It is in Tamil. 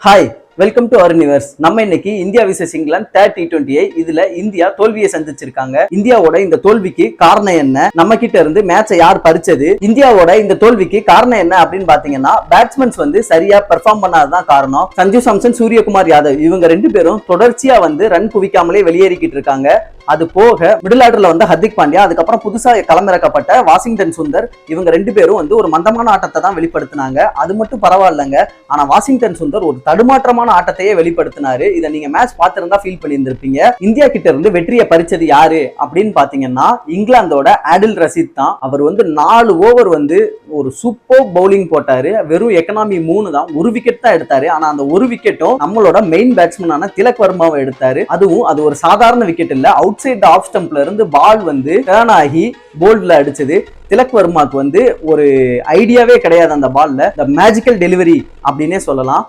Hi, welcome to our universe. நம்ம இன்னைக்கு India versus England third T20 இதுல இந்தியா தோல்வியை சந்திச்சிருக்காங்க. இந்தியாவோட இந்த தோல்விக்கு காரணம் என்ன, நம்ம கிட்ட இருந்து மேட்சை யார் பறிச்சது, இந்தியாவோட இந்த தோல்விக்கு காரணம் என்ன அப்படின்னு பாத்தீங்கன்னா பேட்ஸ்மேன்ஸ் சரியா பெர்ஃபார்ம் பண்ணாததான் காரணம். சஞ்சு சாம்சன், சூரியகுமார் யாதவ் இவங்க ரெண்டு பேரும் தொடர்ச்சியா ரன் குவிக்காமலே வெளியேறிக்கிட்டு இருக்காங்க. அது போக மிடில் ஆர்டர்ல ஹர்திக் பாண்டியா, அதுக்கப்புறம் புதுசா களமிறக்கப்பட்ட வாஷிங்டன் சுந்தர் இவங்க ரெண்டு பேரும் ஒரு மந்தமான ஆட்டத்தை தான் வெளிப்படுத்தினாங்க. அது மட்டும் பரவாயில்லைங்க, ஆனா வாஷிங்டன் சுந்தர் ஒரு தடுமாற்றமான ஆட்டத்தையே வெளிப்படுத்தினாரு. இதை நீங்க மேட்ச் பார்த்திருந்தா ஃபீல் பண்ணியிருந்திருப்பீங்க. இந்தியா கிட்ட இருந்து வெற்றியை பறிச்சது யாரு அப்படின்னு பாத்தீங்கன்னா இங்கிலாந்தோட ஆடில் ரஷீத் தான். அவர் 4 ஓவர் ஒரு சூப்பர் பவுலிங் போட்டாரு. வெறும் எக்கனாமி 3 தான், ஒரு விக்கெட் தான் எடுத்தாரு. ஆனா அந்த ஒரு விக்கெட்டும் நம்மளோட மெயின் பேட்ஸ்மேனான திலக் வர்மாவை எடுத்தாரு. அதுவும் அது ஒரு சாதாரண விக்கெட் இல்ல, அவுட் சைட் ஆஃப் ஸ்டம்ப்ல இருந்து பால் டர்ன் ஆகி போல்ட்ல அடிச்சது. திலக் வர்மாக்கு ஒரு ஐடியாவே கிடையாது அந்த பால்ல. தி மேஜிக்கல் டெலிவரி அப்படின்னே சொல்லலாம்.